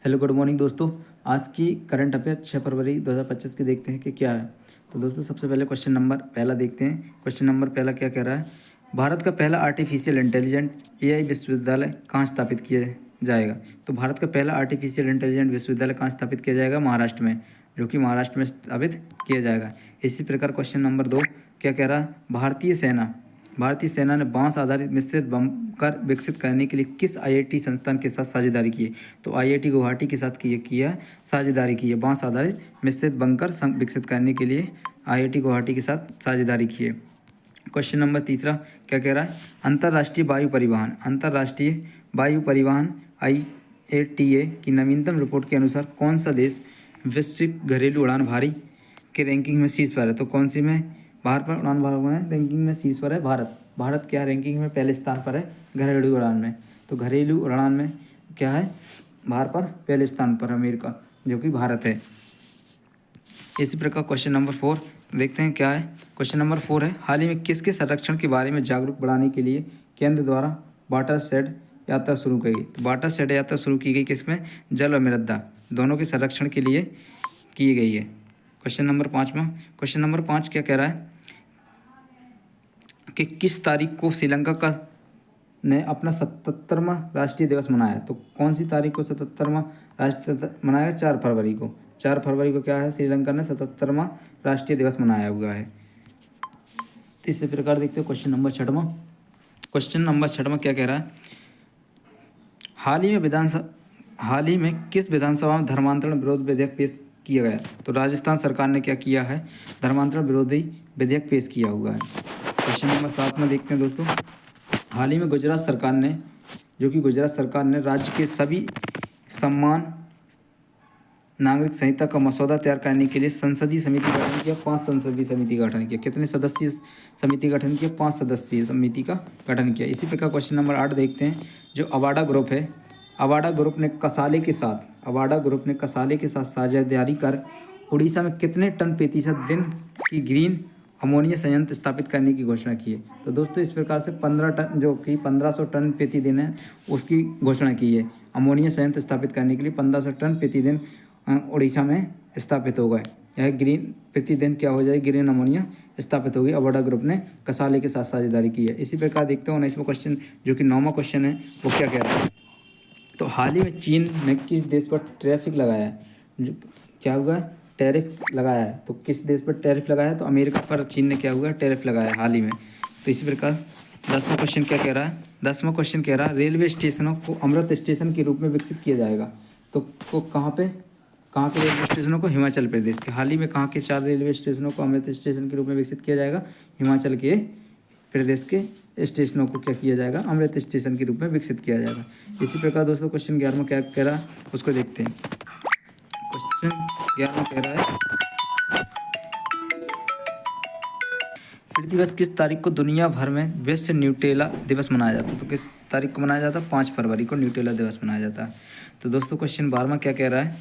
Hello good morning दोस्तों। आज की करंट अफेयर 6 फरवरी 2025 की देखते हैं कि क्या है। तो दोस्तों सबसे पहले क्वेश्चन नंबर पहला देखते हैं। क्वेश्चन नंबर पहला क्या कह रहा है, भारत का पहला आर्टिफिशियल इंटेलिजेंट एआई विश्वविद्यालय कहाँ स्थापित किया जाएगा। तो भारत का पहला आर्टिफिशियल इंटेलिजेंट विश्वविद्यालय कहाँ स्थापित किया जाएगा, महाराष्ट्र में, जो कि महाराष्ट्र में स्थापित किया जाएगा। इसी प्रकार क्वेश्चन नंबर 2 क्या कह रहा है, भारतीय सेना ने बांस आधारित मिश्रित बमकर विकसित करने के लिए किस आईआईटी संस्थान के साथ साझेदारी की है। तो आईआईटी गुवाहाटी के साथ किया साझेदारी की है। बांस आधारित मिश्रित बंकर विकसित करने के लिए आईआईटी गुवाहाटी के साथ साझेदारी की है। क्वेश्चन नंबर तीसरा क्या कह रहा है, अंतर्राष्ट्रीय वायु परिवहन IATA की नवीनतम रिपोर्ट के अनुसार कौन सा देश वैश्विक घरेलू उड़ान भारी के रैंकिंग में शीर्ष पर है। तो कौन सी में बाहर पर उड़ान भार में रैंकिंग में शीर्ष पर है भारत क्या रैंकिंग में पहले स्थान पर है घरेलू उड़ान में। तो घरेलू उड़ान में क्या है, बाहर पर पहले स्थान पर अमेरिका, जो कि भारत है। इसी प्रकार क्वेश्चन नंबर 4 देखते हैं क्या है। क्वेश्चन नंबर 4 है, हाल ही में किसके संरक्षण के बारे में जागरूक बढ़ाने के लिए केंद्र द्वारा वाटर शेड यात्रा शुरू की गई। तो वाटर शेड यात्रा शुरू की गई किसमें, जल और मृदा दोनों के संरक्षण के लिए की गई है। क्वेश्चन नंबर 5 क्या कह रहा है कि किस तारीख को श्रीलंका ने अपना 77वां राष्ट्रीय दिवस मनाया। तो कौन सी तारीख को 77वां राष्ट्रीय मनाया, 4 फरवरी को। 4 फरवरी को क्या है, श्रीलंका ने 77वां राष्ट्रीय दिवस मनाया हुआ है। इसी प्रकार देखते हैं क्वेश्चन नंबर 6 क्या कह रहा है, हाल ही में किस विधानसभा में धर्मांतरण विरोध विधेयक पेश किया गया। तो राजस्थान सरकार ने क्या किया है, धर्मांतरण विरोधी विधेयक पेश किया हुआ है। क्वेश्चन नंबर 7 में देखते हैं दोस्तों, हाल ही में गुजरात सरकार ने राज्य के सभी सम्मान नागरिक संहिता का मसौदा तैयार करने के लिए संसदीय समिति का गठन किया। 5 संसदीय समिति का गठन किया। कितने सदस्यीय समिति का गठन किया, 5 सदस्यीय समिति का गठन किया। इसी प्रकार क्वेश्चन नंबर 8 देखते हैं, जो अवाडा ग्रुप है, अवाडा ग्रुप ने कसाले के साथ साझेदारी कर उड़ीसा में कितने टन प्रतिशत दिन की ग्रीन अमोनिया संयंत्र स्थापित करने की घोषणा की है। तो दोस्तों इस प्रकार से 15 टन, जो कि 1500 टन प्रतिदिन है, उसकी घोषणा की है। अमोनिया संयंत्र स्थापित करने के लिए 1500 टन प्रतिदिन उड़ीसा में स्थापित होगा। यह ग्रीन प्रतिदिन क्या हो जाएगी, ग्रीन अमोनिया स्थापित होगी। अवाडा ग्रुप ने कसाले के साथ साझेदारी की है। इसी प्रकार देखते हो 19वां क्वेश्चन, जो कि 9वां क्वेश्चन है, वो क्या कह रहा है। तो हाल ही में चीन ने किस देश पर टैरिफ लगाया है, क्या हुआ है, टैरिफ लगाया है। तो किस देश पर टैरिफ लगाया है, तो अमेरिका पर चीन ने क्या हुआ है, टैरिफ लगाया है हाल ही में। तो इसी प्रकार 10वां क्वेश्चन क्या कह रहा है, 10वां क्वेश्चन कह रहा है, रेलवे स्टेशनों को अमृत स्टेशन के रूप में विकसित किया जाएगा। तो कहाँ के रेलवे स्टेशनों को, हिमाचल प्रदेश के। हाल ही में कहाँ के 4 रेलवे स्टेशनों को अमृत स्टेशन के रूप में विकसित किया जाएगा, हिमाचल के प्रदेश के स्टेशनों को क्या किया जाएगा, अमृत स्टेशन के रूप में विकसित किया जाएगा। इसी प्रकार दोस्तों क्वेश्चन 11वां क्या कह रहा है, उसको देखते हैं। क्वेश्चन 11वां कह रहा है, पृथ्वी दिवस किस तारीख को दुनिया भर में विश्व न्यूट्रेला दिवस मनाया जाता है। तो किस तारीख को मनाया जाता है, 5 फरवरी को न्यूट्रेला दिवस मनाया जाता है। तो दोस्तों क्वेश्चन 12वां क्या कह रहा है,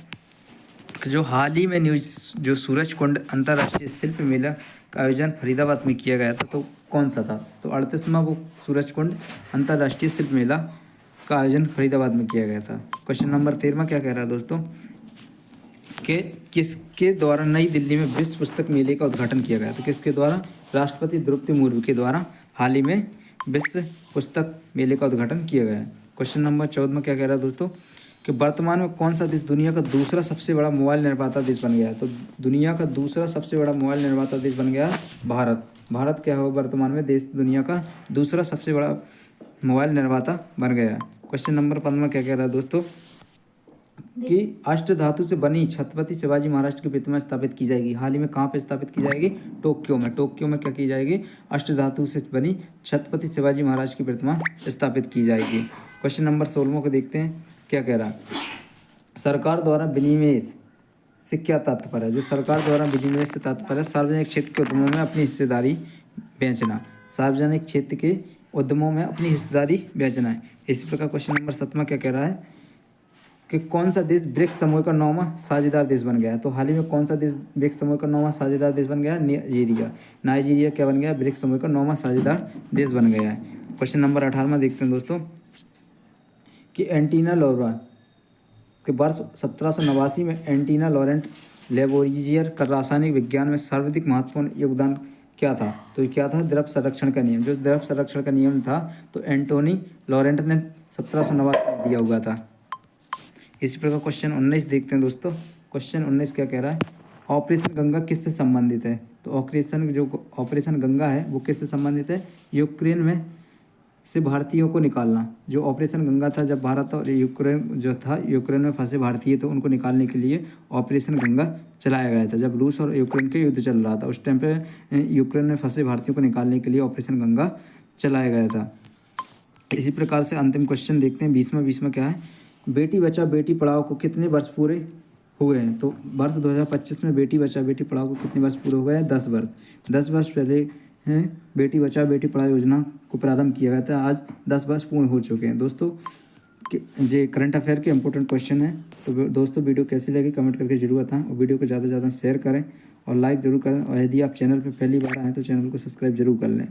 जो हाल ही में जो सूरजकुंड अंतर्राष्ट्रीय शिल्प मेला का आयोजन फरीदाबाद में किया गया था, तो कौन सा था। तो 38वां वो सूरजकुंड अंतर्राष्ट्रीय शिल्प मेला का आयोजन फरीदाबाद में किया गया था। क्वेश्चन नंबर 13वां क्या कह रहा है दोस्तों, कि किसके द्वारा नई दिल्ली में विश्व पुस्तक मेले का उद्घाटन किया गया। तो किसके द्वारा, राष्ट्रपति द्रौपदी मुर्मू के द्वारा हाल ही में विश्व पुस्तक मेले का उद्घाटन किया गया है। क्वेश्चन नंबर 14 में क्या कह रहा है दोस्तों, कि वर्तमान में कौन सा देश दुनिया का दूसरा सबसे बड़ा मोबाइल निर्माता देश बन गया है। तो दुनिया का दूसरा सबसे बड़ा मोबाइल निर्माता देश बन गया भारत क्या हो वर्तमान में देश दुनिया का दूसरा सबसे बड़ा मोबाइल निर्माता बन गया है। क्वेश्चन नंबर 15 क्या कह रहा है दोस्तों, कि अष्ट धातु से बनी छत्रपति शिवाजी महाराज की प्रतिमा स्थापित की जाएगी। हाल ही में कहाँ पे स्थापित की जाएगी, टोक्यो में क्या की जाएगी, अष्ट धातु से बनी छत्रपति शिवाजी महाराज की प्रतिमा स्थापित की जाएगी। क्वेश्चन नंबर 16 को देखते हैं, क्या कह रहा है, सरकार द्वारा विनिवेश से क्या तात्पर्य है। जो सरकार द्वारा विनिवेश से तात्पर्य है सार्वजनिक क्षेत्र के उद्यमों में अपनी हिस्सेदारी बेचना, सार्वजनिक क्षेत्र के उद्यमों में अपनी हिस्सेदारी बेचना है। इसी प्रकार क्वेश्चन नंबर 17 क्या कह रहा है, कि कौन सा देश ब्रिक्स समूह का 9वां साझेदार देश बन गया है। तो हाल ही में कौन सा देश ब्रिक्स समूह का 9वां साझेदार देश बन गया है, नाइजीरिया क्या बन गया, ब्रिक्स समूह का 9वां साझेदार देश बन गया है। क्वेश्चन नंबर 18 देखते हैं दोस्तों, कि एंटीना लोरा कि वर्ष 1789 में एंटीना लॉरेंट लेबोरिजियर का रासायनिक विज्ञान में सर्वाधिक महत्वपूर्ण योगदान क्या था? तो ये क्या था? द्रव्य संरक्षण का नियम। जो द्रव्य संरक्षण का नियम था तो एंटोनी लॉरेंट ने 1789 में दिया हुआ था। इसी प्रकार क्वेश्चन 19 देखते हैं दोस्तों। क्वेश्चन 19 क्या कह रहा है? ऑपरेशन गंगा किससे संबंधित है? तो ऑपरेशन गंगा है वो किससे संबंधित है? यूक्रेन में से भारतीयों को निकालना। जो ऑपरेशन गंगा था, जब भारत और यूक्रेन जो था, यूक्रेन में फंसे भारतीय तो उनको निकालने के लिए ऑपरेशन गंगा चलाया गया था। जब रूस और यूक्रेन के युद्ध चल रहा था उस टाइम पे यूक्रेन में फंसे भारतीयों को निकालने के लिए ऑपरेशन गंगा चलाया गया था। इसी प्रकार से अंतिम क्वेश्चन देखते हैं 20वां क्या है? बेटी बचाओ बेटी पढ़ाओ को कितने वर्ष पूरे हुए हैं? तो वर्ष 2025 में बेटी बचाओ बेटी पढ़ाओ को कितने वर्ष पूरे हुए हैं? 10 वर्ष। 10 वर्ष पहले हैं बेटी बचाओ बेटी पढ़ाओ योजना को प्रारंभ किया गया था। आज 10 वर्ष पूर्ण हो चुके हैं दोस्तों। ये करंट अफेयर के इंपॉर्टेंट क्वेश्चन है। तो दोस्तों वीडियो कैसी लगी कमेंट करके जरूर बताएं और वीडियो को ज़्यादा से ज़्यादा शेयर करें और लाइक ज़रूर करें। और यदि आप चैनल पर पहली बार आएँ तो चैनल को सब्सक्राइब जरूर कर लें।